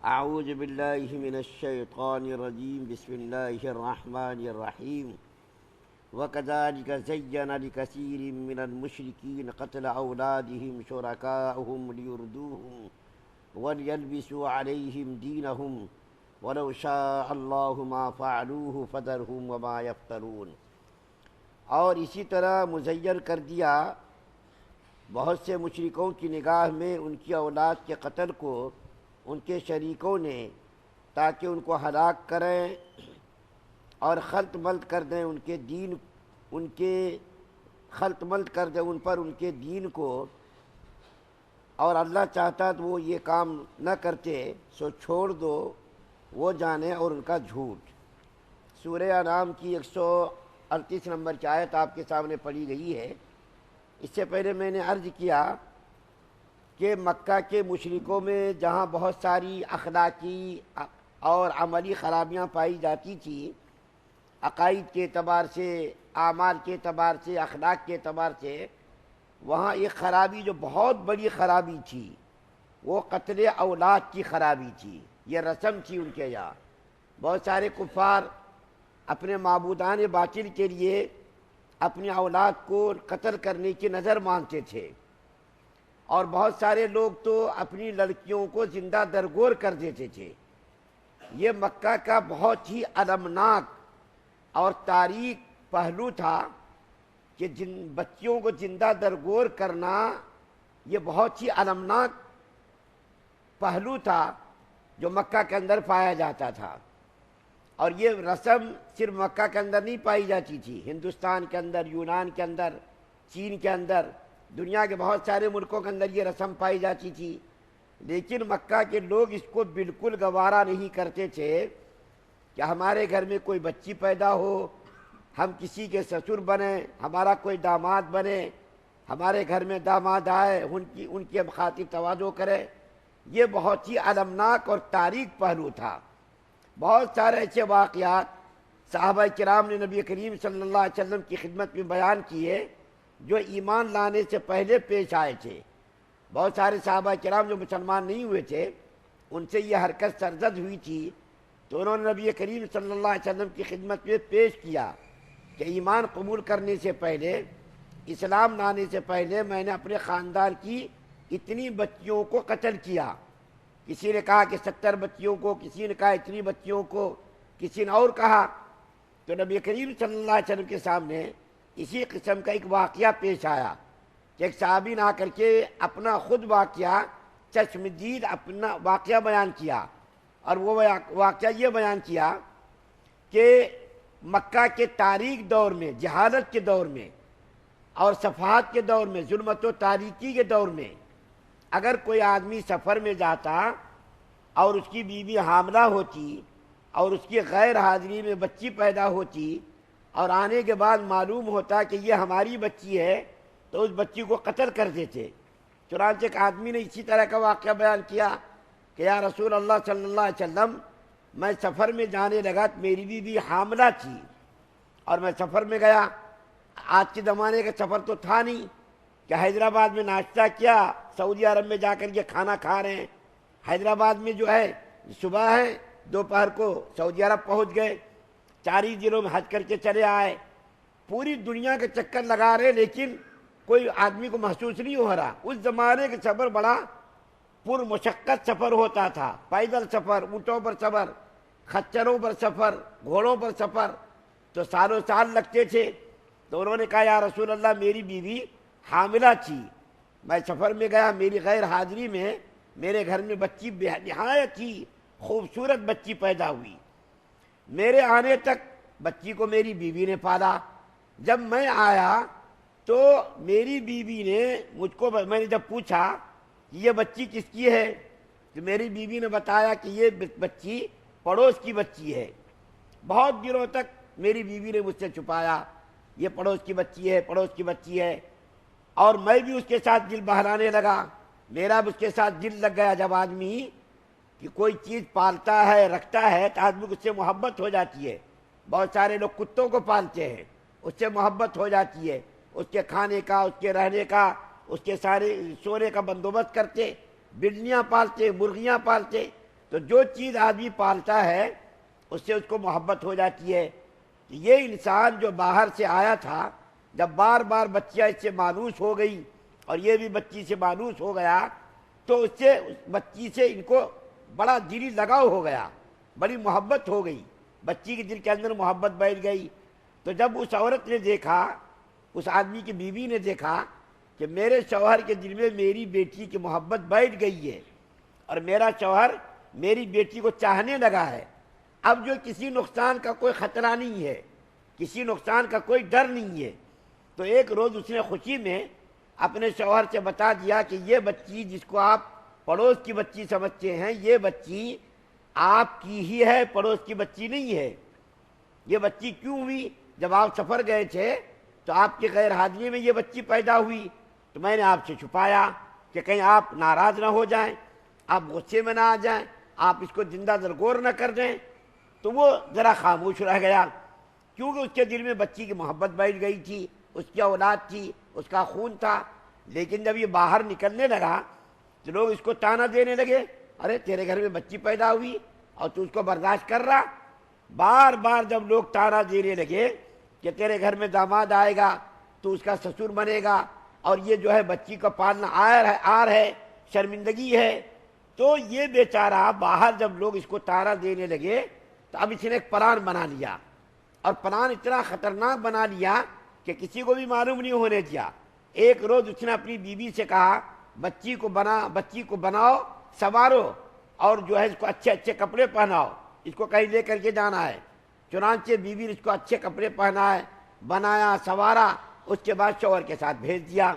اعوذ باللہ من الشیطان الرجیم بسم اللہ الرحمن الرحیم وَكَذَلِكَ زَيَّنَ لِكَثِيرٍ مِّنَ الْمُشْرِكِينَ قَتْلَ أَوْلَادِهِمْ شُرَكَاؤُهُمْ لِيُرْدُوهُمْ وَلِيَلْبِسُوا عَلَيْهِمْ دِينَهُمْ وَلَوْ شَاءَ اللَّهُ مَا فَعَلُوهُ فَذَرْهُمْ وَمَا يَفْتَرُونَ۔ اور اسی طرح مزین کر دیا بہت سے مشرکوں کی نگاہ میں ان کی اولاد کے قتل کو ان کے شریکوں نے، تاکہ ان کو ہلاک کریں اور خلط ملط کر دیں خلط ملط کر دیں ان پر ان کے دین کو، اور اللہ چاہتا تو وہ یہ کام نہ کرتے، سو چھوڑ دو وہ جانے اور ان کا جھوٹ۔ سورہ انعام کی 138 نمبر کی آیت آپ کے سامنے پڑھی گئی ہے۔ اس سے پہلے میں نے عرض کیا کہ مکہ کے مشرکوں میں جہاں بہت ساری اخلاقی اور عملی خرابیاں پائی جاتی تھیں، عقائد کے اعتبار سے، اعمال کے اعتبار سے، اخلاق کے اعتبار سے، وہاں ایک خرابی جو بہت بڑی خرابی تھی وہ قتل اولاد کی خرابی تھی۔ یہ رسم تھی ان کے یہاں۔ بہت سارے کفار اپنے معبودان باطل کے لیے اپنی اولاد کو قتل کرنے کی نظر مانتے تھے، اور بہت سارے لوگ تو اپنی لڑکیوں کو زندہ درگور کر دیتے تھے۔ یہ مکہ کا بہت ہی المناک اور تاریک پہلو تھا کہ جن بچیوں کو زندہ درگور کرنا یہ بہت ہی المناک پہلو تھا جو مکہ کے اندر پایا جاتا تھا۔ اور یہ رسم صرف مکہ کے اندر نہیں پائی جاتی تھی، ہندوستان کے اندر، یونان کے اندر، چین کے اندر، دنیا کے بہت سارے ملکوں کے اندر یہ رسم پائی جاتی تھی، لیکن مکہ کے لوگ اس کو بالکل گوارا نہیں کرتے تھے کہ ہمارے گھر میں کوئی بچی پیدا ہو، ہم کسی کے سسر بنیں، ہمارا کوئی داماد بنے، ہمارے گھر میں داماد آئے، ان کی خاطر تواضع کرے۔ یہ بہت ہی المناک اور تاریک پہلو تھا۔ بہت سارے ایسے واقعات صحابہ کرام نے نبی کریم صلی اللہ علیہ وسلم کی خدمت میں بیان کیے جو ایمان لانے سے پہلے پیش آئے تھے۔ بہت سارے صحابہ کرام جو مسلمان نہیں ہوئے تھے ان سے یہ حرکت سرزد ہوئی تھی، تو انہوں نے نبی کریم صلی اللہ علیہ وسلم کی خدمت میں پیش کیا کہ ایمان قبول کرنے سے پہلے، اسلام لانے سے پہلے میں نے اپنے خاندان کی اتنی بچیوں کو قتل کیا۔ کسی نے کہا کہ 70 بچیوں کو، کسی نے کہا اتنی بچیوں کو، کسی نے اور کہا۔ تو نبی کریم صلی اللہ علیہ وسلم کے سامنے اسی قسم کا ایک واقعہ پیش آیا کہ ایک صحابی نے آ کر کے اپنا خود واقعہ چشمدید اپنا واقعہ بیان کیا، اور وہ واقعہ یہ بیان کیا کہ مکہ کے تاریک دور میں، جہالت کے دور میں اور صفحات کے دور میں، ظلمت و تاریکی کے دور میں، اگر کوئی آدمی سفر میں جاتا اور اس کی بیوی حاملہ ہوتی اور اس کی غیر حاضری میں بچی پیدا ہوتی اور آنے کے بعد معلوم ہوتا کہ یہ ہماری بچی ہے، تو اس بچی کو قتل کر دیتے۔ چنانچہ ایک آدمی نے اسی طرح کا واقعہ بیان کیا کہ یا رسول اللہ صلی اللہ علیہ وسلم، میں سفر میں جانے لگا، میری بیوی حاملہ تھی اور میں سفر میں گیا۔ آج کے زمانے کا سفر تو تھا نہیں کہ حیدرآباد میں ناشتہ کیا، سعودی عرب میں جا کر کے کھانا کھا رہے ہیں۔ حیدرآباد میں جو ہے صبح ہے، دوپہر کو سعودی عرب پہنچ گئے، 4 ہی دنوں میں حج کر کے چلے آئے۔ پوری دنیا کے چکر لگا رہے، لیکن کوئی آدمی کو محسوس نہیں ہو رہا۔ اس زمانے کے سفر بڑا پرمشقت سفر ہوتا تھا، پیدل سفر، اونٹوں پر سفر، خچروں پر سفر، گھوڑوں پر سفر، تو سالوں سال لگتے تھے۔ تو انہوں نے کہا یا رسول اللہ، میری بیوی حاملہ تھی، میں سفر میں گیا، میری غیر حاضری میں میرے گھر میں بچی نہایت ہی خوبصورت بچی پیدا ہوئی۔ میرے آنے تک بچی کو میری بیوی نے پالا۔ جب میں آیا تو میری بیوی نے مجھ کو، میں نے جب پوچھا کہ یہ بچی کس کی ہے، تو میری بیوی نے بتایا کہ یہ بچی پڑوس کی بچی ہے۔ بہت دنوں تک میری بیوی نے مجھ سے چھپایا، یہ پڑوس کی بچی ہے، پڑوس کی بچی ہے، اور میں بھی اس کے ساتھ دل بہلانے لگا، میرا بھی اس کے ساتھ دل لگ گیا۔ جب آدمی کہ کوئی چیز پالتا ہے، رکھتا ہے، تو آدمی کو اس سے محبت ہو جاتی ہے۔ بہت سارے لوگ کتوں کو پالتے ہیں، اس سے محبت ہو جاتی ہے، اس کے کھانے کا، اس کے رہنے کا، اس کے سارے سونے کا بندوبست کرتے، بلیاں پالتے، مرغیاں پالتے۔ تو جو چیز آدمی پالتا ہے اس سے اس کو محبت ہو جاتی ہے. یہ انسان جو باہر سے آیا تھا، جب بار بار بچیاں اس سے مانوس ہو گئی اور یہ بھی بچی سے مانوس ہو گیا، تو اس بچی سے ان کو بڑا دلی لگاؤ ہو گیا، بڑی محبت ہو گئی، بچی کے دل کے اندر محبت بیٹھ گئی. تو جب اس عورت نے دیکھا، اس آدمی کی بیوی نے دیکھا کہ میرے شوہر کے دل میں میری بیٹی کی محبت بیٹھ گئی ہے اور میرا شوہر میری بیٹی کو چاہنے لگا ہے، اب جو کسی نقصان کا کوئی خطرہ نہیں ہے، کسی نقصان کا کوئی ڈر نہیں ہے. تو ایک روز اس نے خوشی میں اپنے شوہر سے بتا دیا کہ یہ بچی جس کو آپ پڑوس کی بچی سمجھتے ہیں، یہ بچی آپ کی ہی ہے، پڑوس کی بچی نہیں ہے. یہ بچی کیوں ہوئی؟ جب آپ سفر گئے تھے تو آپ کی غیر حاضری میں یہ بچی پیدا ہوئی، تو میں نے آپ سے چھپایا کہ کہیں آپ ناراض نہ ہو جائیں، آپ غصے میں نہ آ جائیں، آپ اس کو زندہ درگور نہ کر دیں. تو وہ ذرا خاموش رہ گیا، کیونکہ اس کے دل میں بچی کی محبت بیٹھ گئی تھی، اس کی اولاد تھی، اس کا خون تھا. لیکن جب یہ باہر نکلنے لگا تو لوگ اس کو تانا دینے لگے، ارے تیرے گھر میں بچی پیدا ہوئی اور تو اس کو برداشت کر رہا. بار بار جب لوگ تانا دینے لگے کہ تیرے گھر میں داماد آئے گا تو اس کا سسر بنے گا اور یہ جو ہے بچی کا پالنا آر ہے، شرمندگی ہے، تو یہ بیچارہ باہر جب لوگ اس کو تانا دینے لگے تو اب اس نے ایک پلان بنا لیا، اور پلان اتنا خطرناک بنا لیا کہ کسی کو بھی معلوم نہیں ہونے دیا. ایک روز اس نے اپنی بیوی سے کہا بچی کو بناؤ، سنوارو، اور جو ہے اس کو اچھے اچھے کپڑے پہناؤ، اس کو کہیں لے کر کے جانا ہے. چنانچہ بیوی نے اس کو اچھے کپڑے پہنائے، بنایا، سنوارا، اس کے بعد شوہر کے ساتھ بھیج دیا.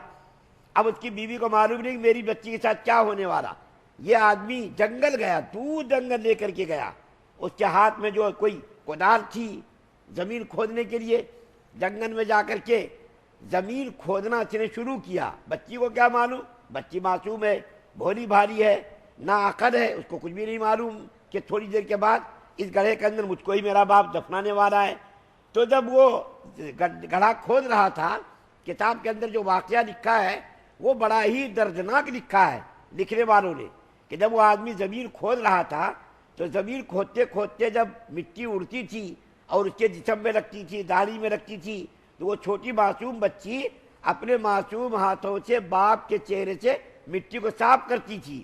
اب اس کی بیوی کو معلوم نہیں کہ میری بچی کے ساتھ کیا ہونے والا. یہ آدمی جنگل گیا، دور جنگل لے کر کے گیا، اس کے ہاتھ میں جو کوئی کدال تھی زمین کھودنے کے لیے. جنگل میں جا کر کے زمین کھودنا اس نے شروع کیا. بچی کو کیا معلوم، بچی معصوم ہے، بھولی بھالی ہے، ناعقل ہے، اس کو کچھ بھی نہیں معلوم کہ تھوڑی دیر کے بعد اس گڑھے کے اندر مجھ کو ہی میرا باپ دفنانے والا ہے. تو جب وہ گڑھا کھود رہا تھا، کتاب کے اندر جو واقعہ لکھا ہے وہ بڑا ہی دردناک لکھا ہے لکھنے والوں نے، کہ جب وہ آدمی زمین کھود رہا تھا تو زمین کھودتے کھودتے جب مٹی اڑتی تھی اور اس کے جسم میں لگتی تھی، داڑھی میں لگتی تھی، تو وہ چھوٹی معصوم بچی اپنے معصوم ہاتھوں سے باپ کے چہرے سے مٹی کو صاف کرتی تھی.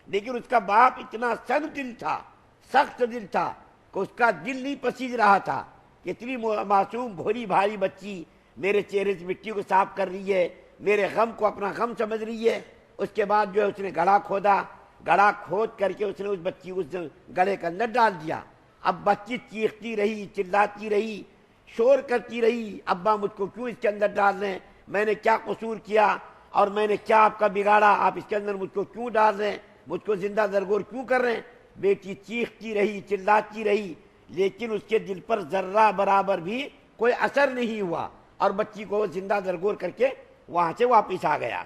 لیکن اس کا باپ اتنا سخت دل تھا کہ اس کا دل نہیں پسیج رہا تھا کہ اتنی معصوم بھولی بھاری بچی میرے چہرے سے مٹی کو صاف کر رہی ہے، میرے غم کو اپنا غم سمجھ رہی ہے. اس کے بعد جو ہے اس نے گڑھا کھودا، گڑھا کھود کر کے اس نے اس بچی کو اس گڑھے کے اندر ڈال دیا. اب بچی چیختی رہی، چلاتی رہی، شور کرتی رہی، ابا مجھ کو کیوں اس کے اندر ڈال رہے ہیں، میں نے کیا قصور کیا اور میں نے کیا آپ کا بگاڑا، آپ اس کے اندر مجھ کو کیوں ڈال رہے ہیں، مجھ کو زندہ درگور کیوں کر رہے ہیں. بیٹی چیختی رہی، چلاتی رہی، لیکن اس کے دل پر ذرہ برابر بھی کوئی اثر نہیں ہوا اور بچی کو زندہ درگور کر کے وہاں سے واپس آ گیا.